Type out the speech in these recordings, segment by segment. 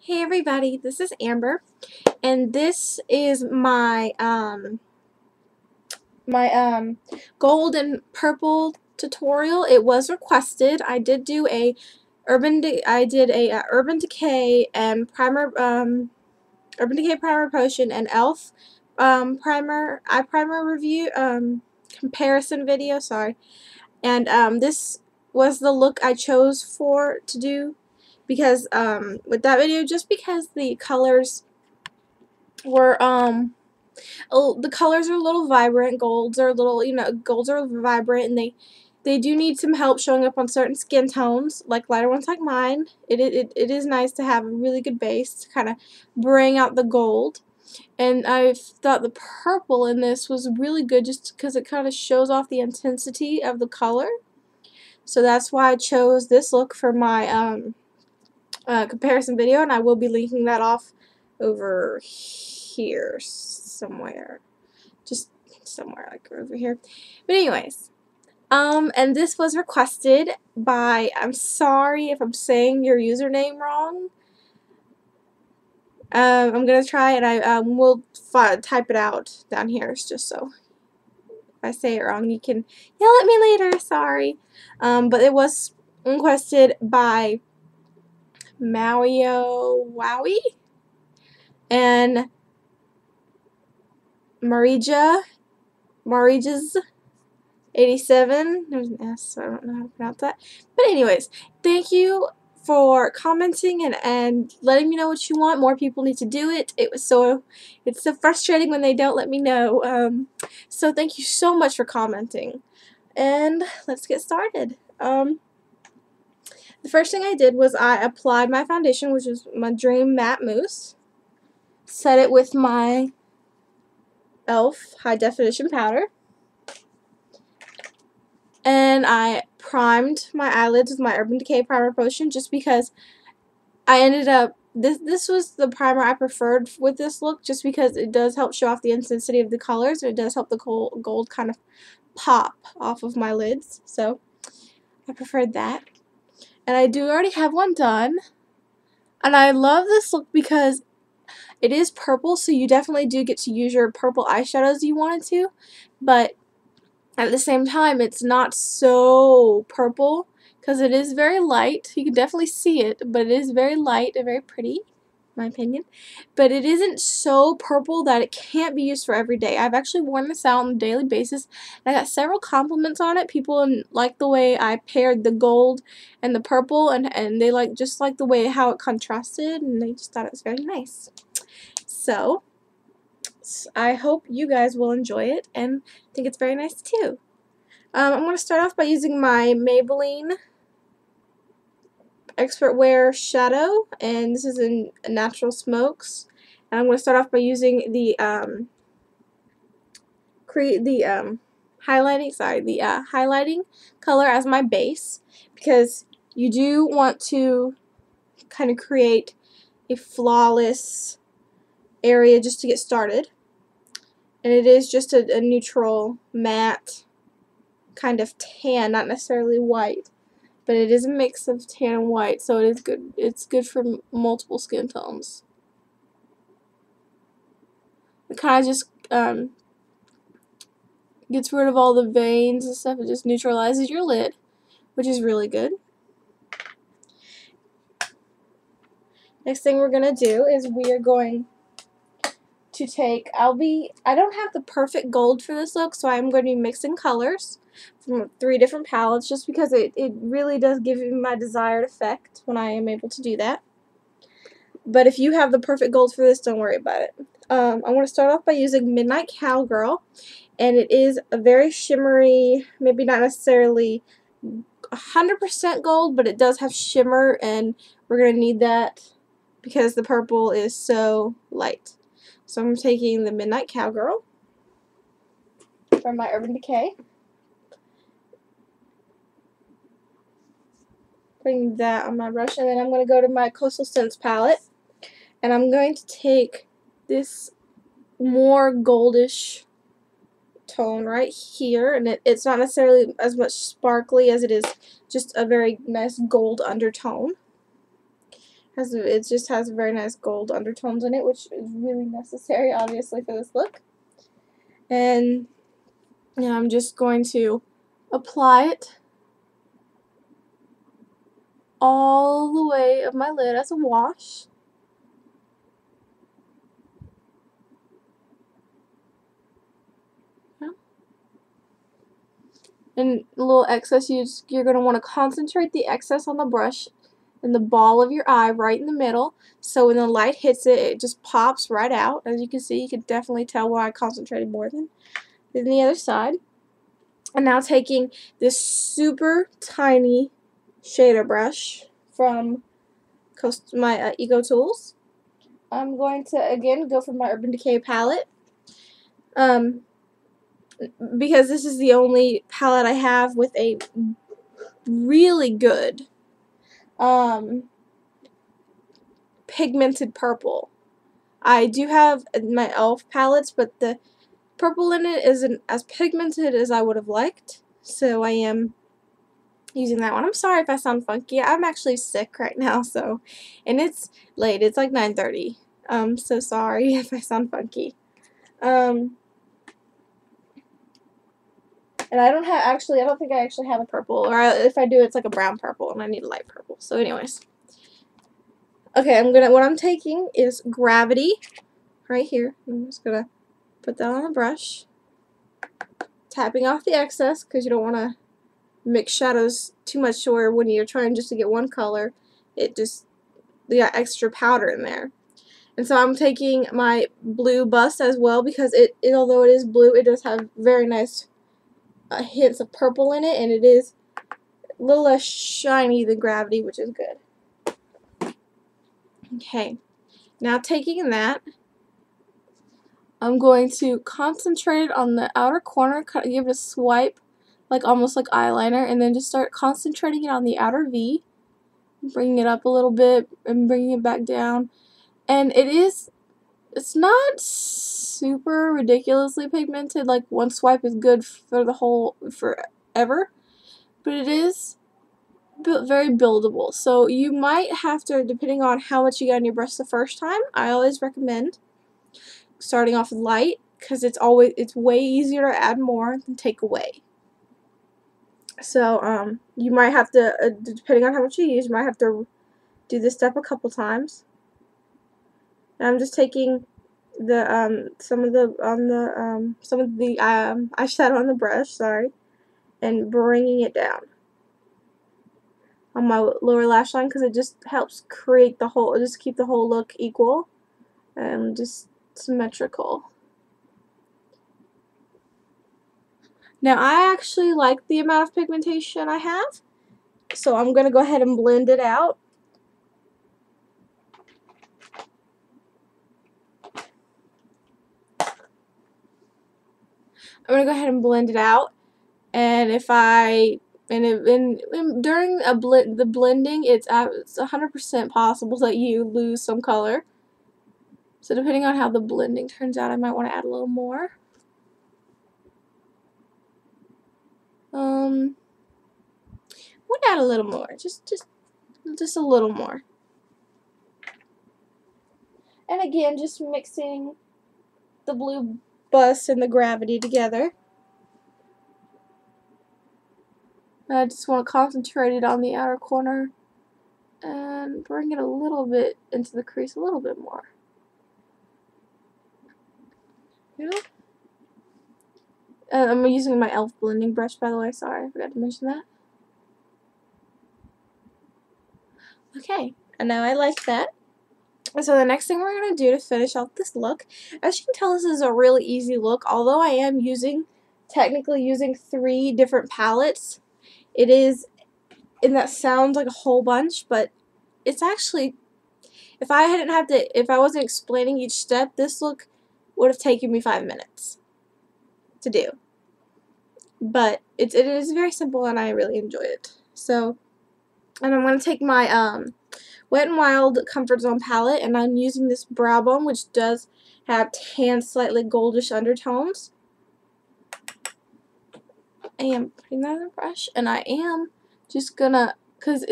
Hey everybody, this is Amber, and this is my gold and purple tutorial. It was requested. I did do a Urban Decay and Urban Decay primer potion and Elf eye primer review comparison video. Sorry, and this was the look I chose to do because with that video, just because the colors were the colors are a little vibrant. Golds are a little, golds are vibrant, and they do need some help showing up on certain skin tones, like lighter ones like mine. It is nice to have a really good base to kind of bring out the gold. And I thought the purple in this was really good just because it kind of shows off the intensity of the color. So that's why I chose this look for my comparison video, and I will be linking that off over here somewhere. Just somewhere like over here. But anyways, and this was requested by, I'm sorry if I'm saying your username wrong. I'm gonna try, and I will type it out down here just so if I say it wrong you can yell at me later. Sorry. But it was requested by Mawio Wowie and Marija's 87. There's an S, so I don't know how to pronounce that. But anyways, thank you for commenting and letting me know what you want. More people need to do it. It's so frustrating when they don't let me know. So thank you so much for commenting. And let's get started. The first thing I did was I applied my foundation, which is my Dream Matte Mousse. Set it with my Elf High Definition Powder. And I primed my eyelids with my Urban Decay Primer Potion just because I ended up, this was the primer I preferred with this look just because it does help show off the intensity of the colors, and it does help the gold kind of pop off of my lids. So I preferred that. And I do already have one done. And I love this look because it is purple, so you definitely do get to use your purple eyeshadows you wanted to, but at the same time, it's not so purple because it is very light. You can definitely see it, but it is very light and very pretty, in my opinion. But it isn't so purple that it can't be used for every day. I've actually worn this out on a daily basis, and I got several compliments on it. People like the way I paired the gold and the purple, and they just like the way how it contrasted, and they just thought it was very nice. So I hope you guys will enjoy it and think it's very nice too. I'm going to start off by using my Maybelline Expert Wear Shadow, and this is in Natural Smokes. And I'm going to start off by using the highlighting color as my base, because you do want to kind of create a flawless area just to get started. And it is just a neutral matte kind of tan, not necessarily white, but it is a mix of tan and white, so it is good. It's good for multiple skin tones. It kind of just gets rid of all the veins and stuff. It just neutralizes your lid, which is really good. Next thing we're going to do is we are going to take, I don't have the perfect gold for this look, so I'm going to be mixing colors from 3 different palettes just because it really does give me my desired effect when I am able to do that. But if you have the perfect gold for this, don't worry about it. I'm going to start off by using Midnight Cowgirl, and it is a very shimmery, maybe not necessarily 100% gold, but it does have shimmer, and we're going to need that because the purple is so light. So I'm taking the Midnight Cowgirl from my Urban Decay, putting that on my brush, and then I'm going to go to my Coastal Scents palette, and I'm going to take this more goldish tone right here, and it's not necessarily as much sparkly as it is just a very nice gold undertone. It just has very nice gold undertones in it, which is really necessary, obviously, for this look. And now I'm just going to apply it all the way of my lid as a wash. And a little excess, you're going to want to concentrate the excess on the brush in the ball of your eye right in the middle, so when the light hits it, it just pops right out. As you can see, you can definitely tell where I concentrated more than the other side. And now taking this super tiny shader brush from my Ego Tools, I'm going to again go for my Urban Decay palette. Because this is the only palette I have with a really good pigmented purple. I do have my e.l.f. palettes, but the purple in it isn't as pigmented as I would have liked, so I am using that one. I'm sorry if I sound funky. I'm actually sick right now, and it's late. It's like 9:30. So sorry if I sound funky. And I don't think I actually have a purple, or if I do, it's like a brown purple, and I need a light purple. So anyways. Okay, what I'm taking is Gravity, right here. I'm just gonna put that on the brush, tapping off the excess, because you don't want to mix shadows too much, or when you're trying just to get one color, you got extra powder in there. And so I'm taking my blue bust as well, because although it is blue, it does have very nice hints of purple in it, and it is a little less shiny than Gravity, which is good. Okay, now taking that, I'm going to concentrate on the outer corner, give it a swipe, like almost like eyeliner, and then just start concentrating it on the outer V, bringing it up a little bit and bringing it back down. And it's not super ridiculously pigmented, like one swipe is good for forever, but it is very buildable. So you might have to, depending on how much you got on your brush the first time, I always recommend starting off light, because it's way easier to add more than take away. So you might have to, depending on how much you use, you might have to do this step a couple times. And I'm just taking the some of the eyeshadow on the brush, sorry, and bringing it down on my lower lash line, because it just helps create keep the whole look equal and just symmetrical. Now I actually like the amount of pigmentation I have, so I'm going to go ahead and blend it out. I'm going to go ahead and blend it out, and during the blending, it's 100% possible that you lose some color. So depending on how the blending turns out, I might want to add a little more. Would add a little more, just a little more. And again, just mixing the blue bust and the Gravity together. I just want to concentrate it on the outer corner and bring it a little bit into the crease, a little bit more. You know? I'm using my e.l.f. blending brush, by the way. Sorry, I forgot to mention that. Okay, and now I like that. So the next thing we're going to do to finish off this look, as you can tell, this is a really easy look. Although I am technically using 3 different palettes, and that sounds like a whole bunch, but it's actually, if I wasn't explaining each step, this look would have taken me 5 minutes to do. But it is very simple, and I really enjoy it. So, and I'm going to take my Wet n Wild Comfort Zone palette, and I'm using this Brow Bone, which does have tan, slightly goldish undertones. I am putting that in the brush, and I am just gonna, because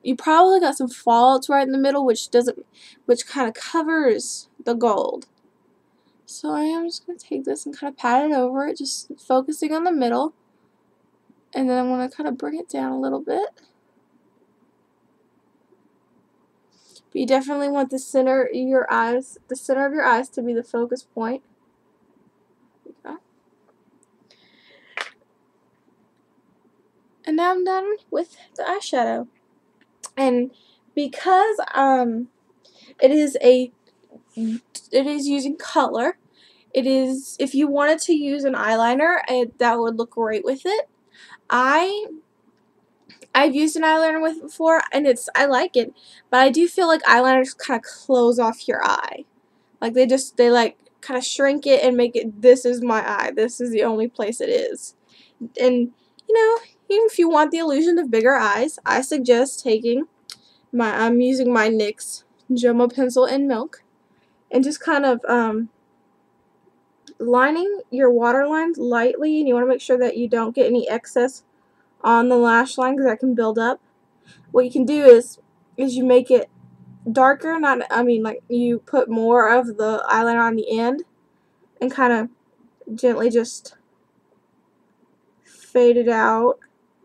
you probably got some fallouts right in the middle, which kind of covers the gold. So I am just going to take this and kind of pat it over it, just focusing on the middle. And then I'm going to kind of bring it down a little bit. But you definitely want the center of your eyes to be the focus point. Okay. And now I'm done with the eyeshadow. And because it is using color, if you wanted to use an eyeliner, that would look great with it. I've used an eyeliner with it before, and I like it, but I do feel like eyeliners kind of close off your eye. Like they like kind of shrink it and make it, this is my eye, this is the only place it is. And you know, even if you want the illusion of bigger eyes, I suggest I'm using my NYX Jumbo Pencil in Milk, and just kind of lining your waterlines lightly, and you want to make sure that you don't get any excess on the lash line because that can build up. What you can do is you make it darker, like you put more of the eyeliner on the end and kind of gently just fade it out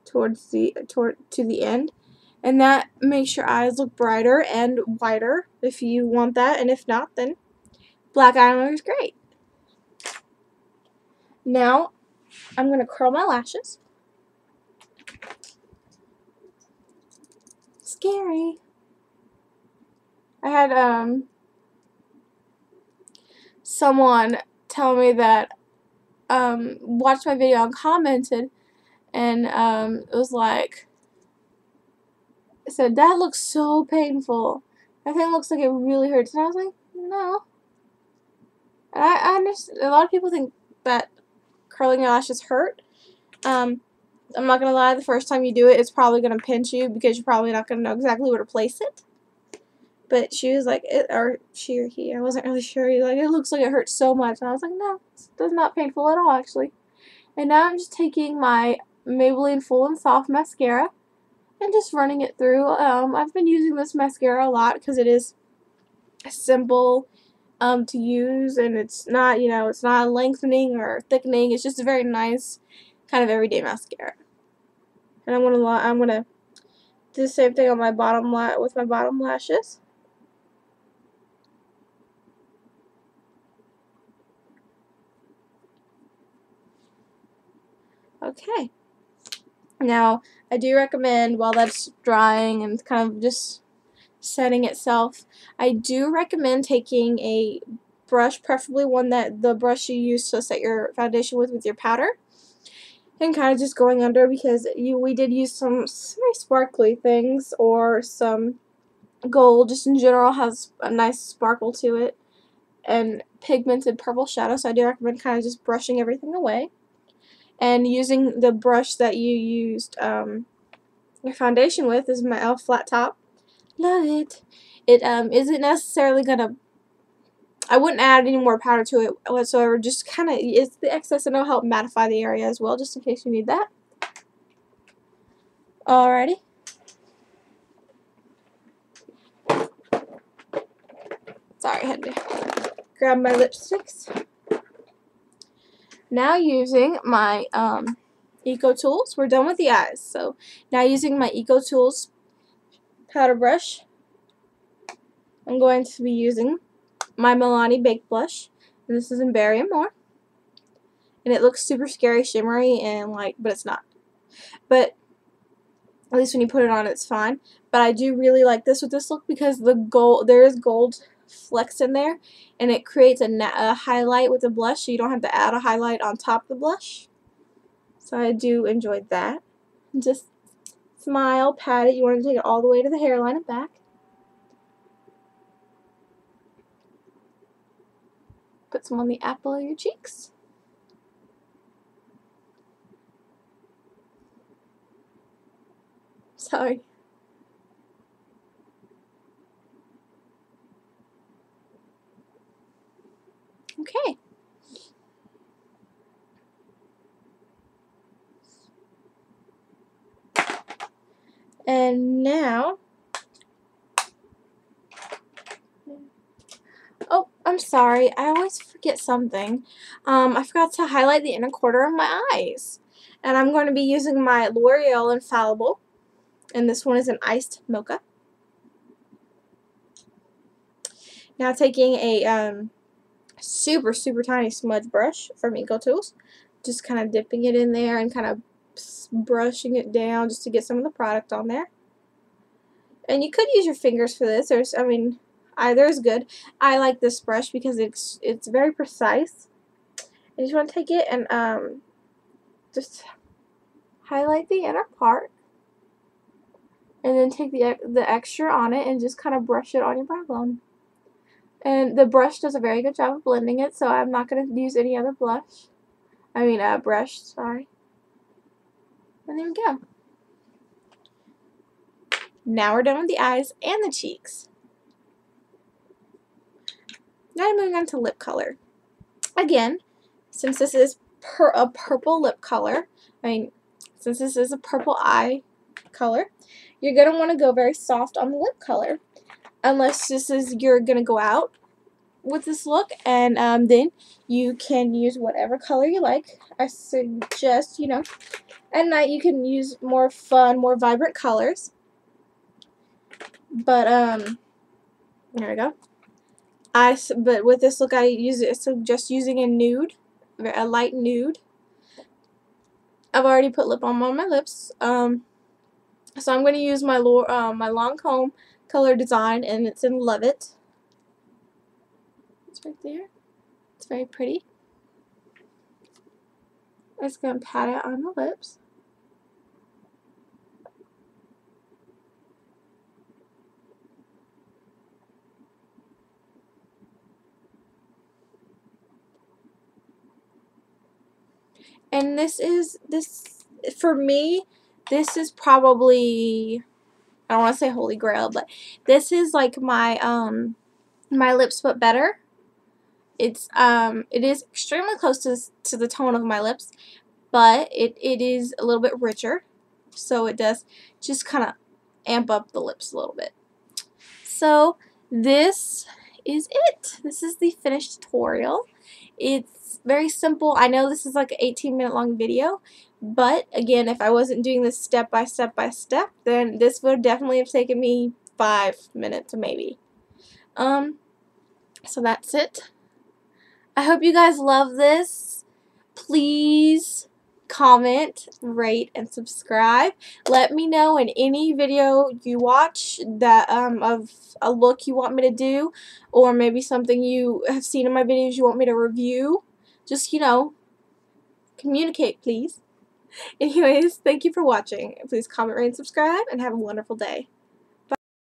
to the end, and that makes your eyes look brighter and whiter if you want that, and if not, then black eyeliner is great. Now I'm going to curl my lashes. Scary. I had someone tell me that watched my video and commented, and it was like, it said, that looks so painful. That thing looks like it really hurts. And I was like, no. And I understand, a lot of people think that curling your lashes hurt. I'm not going to lie, the first time you do it, it's probably going to pinch you because you're probably not going to know exactly where to place it. But she was like, she or he, I wasn't really sure. He was like, it looks like it hurts so much. And I was like, no, it's not painful at all, actually. And now I'm just taking my Maybelline Full and Soft mascara and just running it through. I've been using this mascara a lot because it is simple to use, and it's not, it's not lengthening or thickening. It's just a very nice kind of everyday mascara. And I'm gonna do the same thing on my with my bottom lashes. Okay. Now, I do recommend, while that's drying and kind of just setting itself, I do recommend taking a brush, preferably the brush you use to set your foundation with your powder, and kind of just going under, because we did use some very sparkly things, or some gold just in general has a nice sparkle to it, and pigmented purple shadow, so I do recommend kind of just brushing everything away. And using the brush that you used your foundation with, is my e.l.f. flat top. Love it. It isn't necessarily gonna, I wouldn't add any more powder to it whatsoever, just kind of, it's the excess, and it'll help mattify the area as well, just in case you need that. Alrighty. Sorry, I had to grab my lipsticks. Now using my Eco Tools, we're done with the eyes. So now using my Eco Tools powder brush, I'm going to be using my Milani Baked Blush, and this is in Berry and More. And it looks super scary, shimmery, and but it's not. But at least when you put it on, it's fine. But I do really like this with this look because there is gold flecks in there, and it creates a highlight with the blush, so you don't have to add a highlight on top of the blush. So I do enjoy that. And just smile, pat it. You want to take it all the way to the hairline and back. Put some on the apple of your cheeks. Sorry. Okay. And now I'm sorry, I always forget something. I forgot to highlight the inner corner of my eyes. And I'm going to be using my L'Oreal Infallible. And this one is an iced mocha. Now taking a super tiny smudge brush from EcoTools. Just kind of dipping it in there and kind of brushing it down just to get some of the product on there. And you could use your fingers for this. Either is good. I like this brush because it's very precise. And you just want to take it and just highlight the inner part, and then take the extra on it and just kind of brush it on your brow bone. And the brush does a very good job of blending it, so I'm not going to use any other brush. Sorry. And there we go. Now we're done with the eyes and the cheeks. Now I'm moving on to lip color. Again, since this is a purple lip color, since this is a purple eye color, you're going to want to go very soft on the lip color. Unless you're going to go out with this look, and then you can use whatever color you like. I suggest, at night you can use more fun, more vibrant colors. But, there we go. But with this look, I suggest using a nude, a light nude. I've already put lip balm on my lips. So I'm going to use my Lancome color design, and it's in Love It. It's right there. It's very pretty. I'm just going to pat it on the lips. And for me, this is probably, I don't want to say holy grail, but this is like my my Lips But Better. It is extremely close to the tone of my lips, but it is a little bit richer, so it does just kind of amp up the lips a little bit. So this is it. This is the finished tutorial. It's very simple. I know this is like an 18-minute long video, but again, if I wasn't doing this step by step, then this would definitely have taken me 5 minutes maybe. So that's it. I hope you guys love this. Please comment, rate, and subscribe. Let me know in any video you watch that of a look you want me to do, or maybe something you have seen in my videos you want me to review. Just, communicate, please. Anyways, thank you for watching. Please comment, rate, and subscribe, and have a wonderful day.